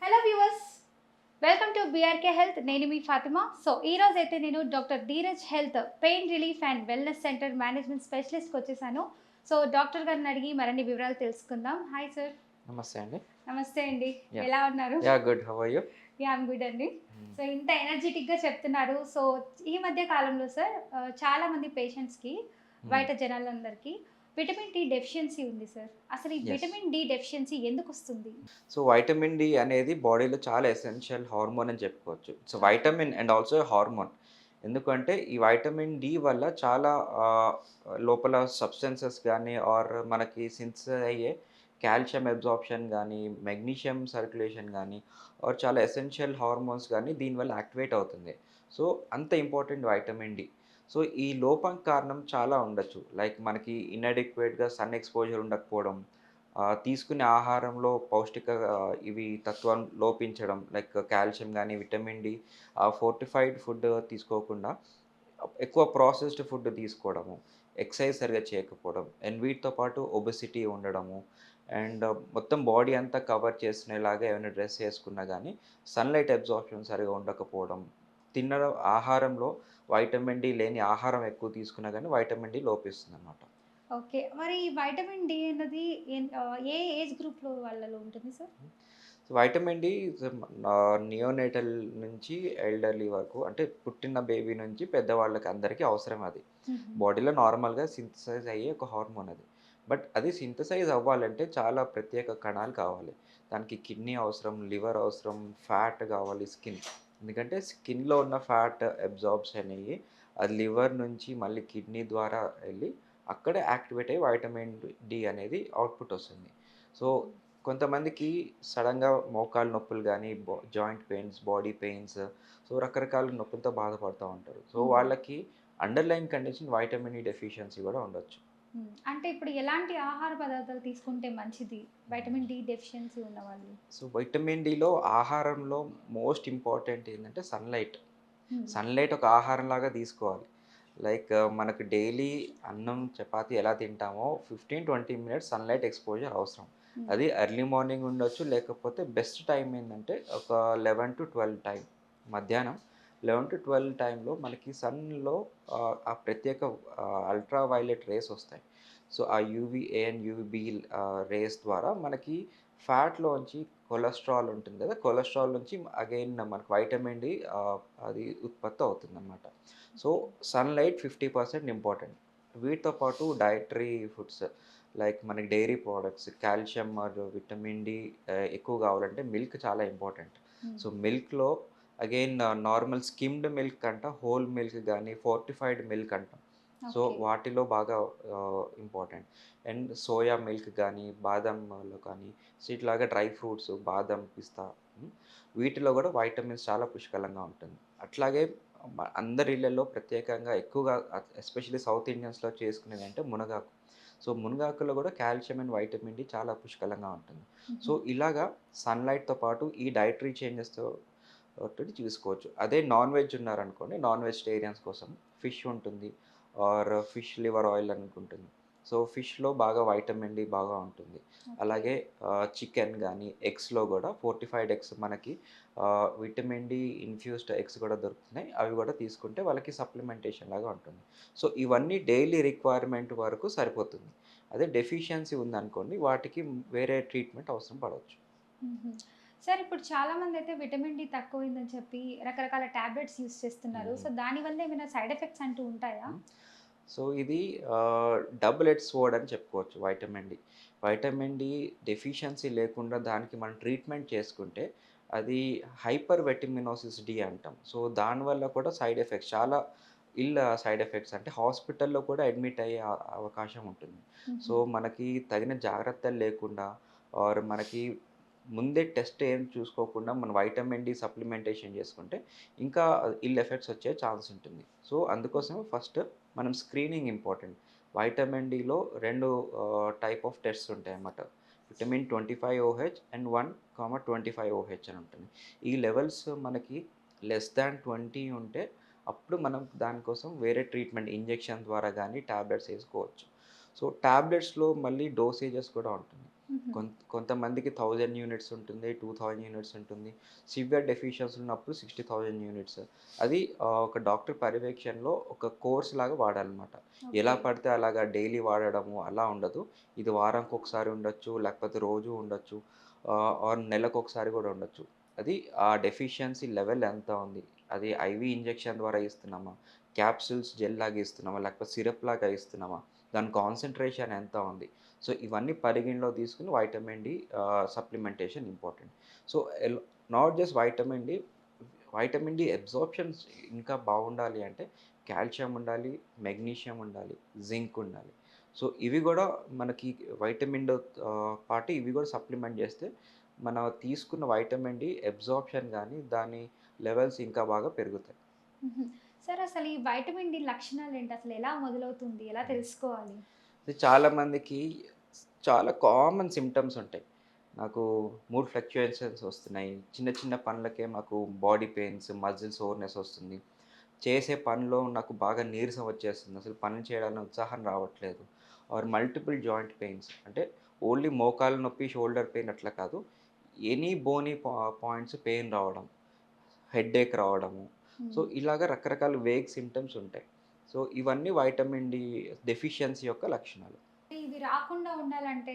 Hello viewers, welcome to BRK health. నేను మీ Fatima. So ఈ రోజు అయితే నేను doctor Dheeraj health pain relief and wellness centre management స్పెషలిస్ట్కి వచ్చేసాను. సో డాక్టర్ గారిని అడిగి మరిన్ని వివరాలు తెలుసుకుందాం. Hi sir. నమస్తే అండి. నమస్తే అండి. యాహ్! ఎలా ఉన్నారు? Good. How are you? Am good అండి. హ్మ్. సో ఇంత ఎనర్జెటిక్గా చెప్తున్నారు. సో ఈ మధ్య కాలంలో సార్ చాలా మంది పేషెంట్స్కి, హ్మ్. బయట జనాలందరికీ విటమిన్ డి డెఫిషియన్సీ ఉంది సార్. అసలు ఈ యెస్. విటమిన్ డి డెఫిషియన్సీ ఎందుకు వస్తుంది? సో, వైటమిన్ డి అనేది బాడీలో చాలా ఎసెన్షియల్ హార్మోన్ అని చెప్పుకోవచ్చు. It's okay. Vitamin and also hormone. ఎందుకంటే ఈ వైటమిన్ డి వల్ల చాలా ఆహ్, లోపల సబ్స్టెన్సెస్ గానీ ఆర్ మనకి సింథసిస్ అయ్యే కాల్షియం అబ్సార్ప్షన్ గానీ, మెగ్నీషియం సర్క్యులేషన్ గానీ ఆర్ చాలా ఎసెన్షియల్ హార్మోన్స్ గానీ దీనివల్ల యాక్టివేట్ అవుతుంది. సో, అంత ఇంపార్టెంట్ వైటమిన్ డి. సో, ఈ లోపం కారణం చాలా ఉండొచ్చు. లైక్ మనకి ఇన్‌అడిక్వేట్‌గా సన్ ఎక్స్‌పోజర్ ఉండకపోవడం, తీసుకునే ఆహారంలో పౌష్టిక ఇవి తత్వం లోపించడం లైక్ కాల్షియం గానీ, విటమిన్ డి, ఫోర్టిఫైడ్ ఫుడ్ తీసుకోకుండా ఎక్కువ ప్రాసెస్డ్ ఫుడ్ తీసుకోవడము, ఎక్సర్సైజ్ సరిగ్గా చేయకపోవడం అండ్ వీటితో పాటు ఒబెసిటీ ఉండడము అండ్ మొత్తం బాడీ అంతా కవర్ చేసుకునేలాగా ఏమైనా డ్రెస్ ఏసుకున్నా గానీ సన్‌లైట్ అబ్సార్ప్షన్ సరిగ్గా ఉండకపోవడం, ఆహారంలో వైటమిన్ డి లేని ఆహారం ఎక్కువ తీసుకున్నా గానీ వైటమిన్ డి లోపిస్తుందనమాట. ఓకే. మరి ఈ వైటమిన్ డి అన్నది ఏ ఏజ్ గ్రూప్‌లో వాళ్ళలో ఉంటుంది sir? So, vitamin D neonatal నుంచి ఎల్డర్లీ వరకు అంటే పుట్టిన బేబీ నుంచి పెద్దవాళ్ళకి అందరికీ అవసరం అది. హుహు. బాడీలో నార్మల్‌గా సింథసైజ్ అయ్యే ఒక హార్మోన్ అది. బట్ అది సింథసైజ్ అవ్వాలంటే చాలా ప్రత్యేక కణాలు కావాలి. దానికి కిడ్నీ అవసరం, లివర్ అవసరం, ఫ్యాట్ కావాలి, స్కిన్. ఎందుకంటే స్కిన్‌లో ఉన్న ఫ్యాట్ అబ్సార్బ్షన్ అయ్యి అది లివర్ నుంచి మళ్ళీ కిడ్నీ ద్వారా ఎళ్లి అక్కడే యాక్టివేట్ అయ్యి వైటమిన్ డి అనేది అవుట్‌పుట్ వస్తుంది. సో, హుహు. కొంతమందికి సడెన్‌గా మోకాలు నొప్పులు గానీ, joint pains, body pains, so, రకరకాల నొప్పులతో బాధపడతా ఉంటారు. సో, హ్మ్. వాళ్ళకి అండర్‌లైన్ కండిషన్ వైటమిన్ ఇ డెఫిషియన్సీ గూడా ఉండొచ్చు. హ్మ్. అంటే ఇప్పుడు ఎలాంటి ఆహార పదార్థాలు తీసుకుంటే మంచిది? హ్మ్. వైటమిన్ డి డెఫిషియన్సీ ఉన్నవాళ్ళు? సో, వైటమిన్ డిలో ఆహారంలో మోస్ట్ ఇంపార్టెంట్ ఏంటంటే సన్‌లైట్. హ్మ్. సన్‌లైట్ ఒక ఆహారంలాగా తీసుకోవాలి. లైక్ మనకు డైలీ అన్నం, చపాతీ ఎలా తింటామో 15-20 మినిట్స్ సన్‌లైట్ ఎక్స్‌పోజర్ అవసరం. హ్మ్. అది ఎర్లీ మార్నింగ్ ఉండొచ్చు. లేకపోతే బెస్ట్ టైమ్ ఏందంటే ఒక 11-12 టైం. మధ్యాహ్నం 11-12 టైంలో మనకి సన్‌లో ఆ ప్రత్యేక అల్ట్రా వయలెట్ రేస్ ఒస్తాయి. సో, ఆ యూవీఏ అండ్ యూవీబీ రేస్ ద్వారా మనకి ఫ్యాట్‌లోంచి కొలెస్ట్రాల్ ఉంటుంది గదా! కొలెస్ట్రాల్ నుంచి అగైన్ మనకు వైటమిన్ డి అది ఉత్పత్తి అవుతుందనమాట. So, okay. Sunlight 50% important. వీటితో పాటు డైటరీ ఫుడ్స్ లైక్ మనకి డైరీ ప్రొడక్ట్స్, కాల్షియం మరియు విటమిన్ డి ఎక్కువ కావాలంటే మిల్క్ చాలా ఇంపార్టెంట్. హ్మ్. సో, మిల్క్‌లో అగైన్ నార్మల్ స్కిమ్డ్ మిల్క్ కంట హోల్ మిల్క్ గానీ, ఫోర్టిఫైడ్ మిల్క్ అంటాం. So, okay. వాటిలో బాగా ఇంపార్టెంట్. అండ్ సోయా మిల్క్ గానీ, బాదంలో కానీ, సో, ఇట్లాగా డ్రై ఫ్రూట్స్ బాదం, పిస్తా, హ్మ్. వీటిలో గూడా వైటమిన్స్ చాలా పుష్కలంగా ఉంటుంది. అట్లాగే అందరి ఇళ్లల్లో ప్రత్యేకంగా ఎక్కువగా ఎస్పెషల్లీ సౌత్ ఇండియన్స్‌లో చేసుకునేదంటే మునగాకు. సో, మునగాకులో గూడా కాల్షియం అండ్ వైటమిన్ డి చాలా పుష్కలంగా ఉంటుంది. సో, హుహు. ఇలాగా సన్‌లైట్‌తో పాటు ఈ డైటరీ చేంజెస్‌తో తోటి చూసుకోవచ్చు. అదే నాన్ వెజ్ ఉన్నారనుకోండి, నాన్ వెజిటేరియన్స్ కోసం ఫిష్ ఉంటుంది. ఆర్ ఫిష్ లివర్ ఆయిల్ అని ఉంటుంది. సో, ఫిష్‌లో బాగా వైటమిన్ డి బాగా ఉంటుంది. ఓకే. అలాగే చికెన్ గానీ, ఎగ్స్‌లో గూడా ఫోర్టిఫైడ్ ఎగ్స్ మనకి విటమిన్ డి ఇన్‌ఫ్యూజ్డ్ ఎగ్స్ గూడా దొరుకుతున్నాయి. అవి గూడా తీసుకుంటే వాళ్ళకి సప్లిమెంటేషన్ లాగా ఉంటుంది. సో, ఇవన్నీ డైలీ రిక్వైర్మెంట్ వరకు సరిపోతుంది. అదే డెఫిషియన్సీ ఉందనుకోండి, వాటికి వేరే ట్రీట్మెంట్ అవసరం పడవచ్చు. హుహు. సార్ ఇప్పుడు చాలామందయితే విటమిన్ డి తక్కువైందని చెప్పి రకరకాల టాబ్లెట్స్ యూజ్ చేస్తున్నారు. హ్మ్. సో దానివల్ల ఏమైనా సైడ్ ఎఫెక్ట్స్ అంటూ ఉంటాయా? హ్మ్. సో, ఇది డబుల్ ఎడ్జ్ స్వోర్డ్ అని చెప్పుకోవచ్చు vitamin D. Vitamin D deficiency లేకుండా దానికి మనం ట్రీట్మెంట్ చేసుకుంటే అది హైపర్ విటమినోసిస్ డి అంటాం. సో, దానివల్ల కూడా సైడ్ ఎఫెక్ట్స్ చాలా సైడ్ ఎఫెక్ట్స్ అంటే హాస్పిటల్‌లో కూడా అడ్మిట్ అయ్యే అవకాశం ఉంటుంది. సో, హుహు. మనకి తగిన జాగ్రత్తలు లేకుండా ఆర్ మనకి ముందే టెస్ట్ ఏం చూసుకోకుండా మనం వైటమిన్ డి సప్లిమెంటేషన్ చేసుకుంటే ఇంకా ఎఫెక్ట్స్ వచ్చే ఛాన్స్ ఉంటుంది. సో, అందుకోసమే ఫస్ట్ మనం స్క్రీనింగ్ ఇంపార్టెంట్. వైటమిన్ డిలో 2 టైప్ ఆఫ్ టెస్ట్స్ ఉంటాయన్నమాట. విటమిన్ 25 ఓహెచ్ అండ్ 1, 25 అని ఉంటుంది. ఈ లెవెల్స్ మనకి లెస్ థాన్ 20 ఉంటే అప్పుడు మనం దానికోసం వేరే ట్రీట్మెంట్ ఇంజెక్షన్ ద్వారా గానీ, టాబ్లెట్స్ ఏసుకోవచ్చు. సో, టాబ్లెట్స్‌లో మళ్ళీ డోసేజెస్ కూడా ఉంటుంది. కొంతమందికి 1000 యూనిట్స్ ఉంటుంది, 2000 యూనిట్స్ ఉంటుంది. సివియర్ డెఫిషియన్సీ ఉన్నప్పుడు 60,000 యూనిట్స్. అది ఒక డాక్టర్ పర్యవేక్షణలో ఒక కోర్స్ లాగా వాడాలన్నమాట. ఎలా ఓకే. పడితే అలాగా డైలీ వాడడము అలా ఉండదు. ఇది వారానికి ఒకసారి ఉండొచ్చు, లేకపోతే రోజు ఉండొచ్చు. ఆర్ నెలకొకసారి కూడా ఉండొచ్చు. అది ఆ డెఫిషియన్సీ లెవెల్ ఎంత ఉంది? అది ఐవీ ఇంజెక్షన్ ద్వారా ఇస్తున్నామా? క్యాప్సూల్స్ జెల్ లాగా ఇస్తున్నామా? లేకపోతే సిరప్ లాగా ఇస్తున్నామా? దాని కాన్సంట్రేషన్ ఎంత ఉంది? సో, ఇవన్నీ పరిగణలో తీసుకొని vitamin D supplementation important. So, not just vitamin D absorptions ఇంకా బాగుండాలి అంటే కాల్షియం ఉండాలి, మెగ్నీషియం ఉండాలి, జింక్ ఉండాలి. సో, ఇవి గూడా మనకి వైటమిన్ పాటు ఇవి గూడా సప్లిమెంట్ చేస్తే మనం తీసుకున్న వైటమిన్ డి అబ్సార్ప్షన్ గానీ, దాని లెవెల్స్ ఇంకా బాగా పెరుగుతాయి. హుహు. సార్ అసలు ఈ వైటమిన్ డి లక్షణాలేంటి? అసలు ఎలా మొదలవుతుంది? ఎలా హ్మ్. తెలుసుకోవాలి? ఇది చాలా మందికి చాలా కామన్ సింప్టమ్స్ ఉంటాయి. నాకు మూడ్ ఫ్లక్చుయేషన్స్ వస్తున్నాయి. చిన్న చిన్న పనులకే నాకు బాడీ పెయిన్స్, మజిల్ సోర్‌నెస్ వస్తుంది. చేసే పనిలో నాకు బాగా నీరసం వచ్చేస్తుంది. అసలు పని చేయాలన్న ఉత్సాహం రావట్లేదు. ఆర్ మల్టిపుల్ జాయింట్ పెయిన్స్ అంటే ఓన్లీ మోకాలు నొప్పి, షోల్డర్ పెయిన్ అట్లా కాదు. ఎనీ బోనీ పాయింట్స్ పెయిన్ రావడం. హెడ్‌ఏక్ రావడము. సో, హ్మ్. ఇలాగ రకరకాల వేగ్ సింప్టమ్స్ ఉంటాయి. సో, ఇవన్నీ వైటమిన్ డి డెఫిషియన్సీ యొక్క లక్షణాలు. ఇవి రాకుండా ఉండాలంటే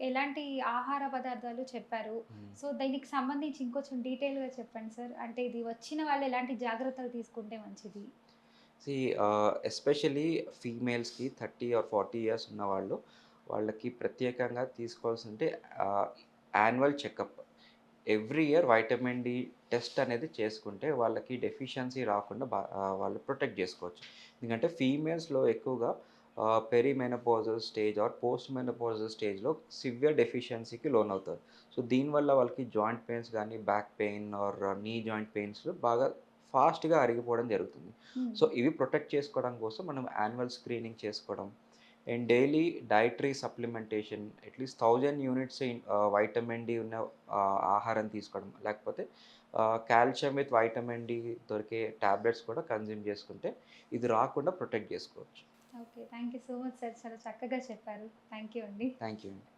ఎలాంటి ఆహార పదార్థాలు చెప్పారు. హ్మ్. సో, దీనికి సంబంధించి ఇంకొంచెం డీటెయిల్‌గా చెప్పండి సార్. అంటే ఇది వచ్చిన వాళ్ళు ఎలాంటి జాగ్రత్తలు తీసుకుంటే మంచిది? సీ ఎస్పెషల్లీ ఫీమేల్స్‌కి 30 ఆర్ 40 ఇయర్స్ ఉన్నవాళ్ళు, వాళ్ళకి ప్రత్యేకంగా తీసుకోవాల్సింటే ah, annual checkup. Every year vitamin D test అనేది చేసుకుంటే వాళ్ళకి డెఫిషియన్సీ రాకుండా వాళ్ళు ప్రొటెక్ట్ జేసుకోవచ్చు. ఎందుకంటే ఫీమేల్స్‌లో ఎక్కువగా perimenopausal stage or post menopausal స్టేజ్‌లో సివియర్ డెఫిషియన్సీకి లోనవుతారు. సో, దీనివల్ల వాళ్ళకి జాయింట్ పెయిన్స్ గానీ, back pain or knee joint pains బాగా ఫాస్ట్‌గా అరిగిపోవడం జరుగుతుంది. హ్మ్. సో, ఇవి ప్రొటెక్ట్ చేసుకోవడం కోసం మనం యాన్యువల్ స్క్రీనింగ్ చేసుకోవడం and daily dietary supplementation at least 1000 units vitamin D ఉన్న ఆహారం తీసుకోవడం. లేకపోతే కాల్షియం విత్ వైటమిన్ డి దొరికే టాబ్లెట్స్ కూడా కన్జ్యూమ్ చేసుకుంటే ఇది రాకుండా ప్రొటెక్ట్ చేసుకోవచ్చు. Okay. Thank you so much sir. చాలా చక్కగా చెప్పారు. థాంక్ యూ అండి. థ్యాంక్ యూ అండి.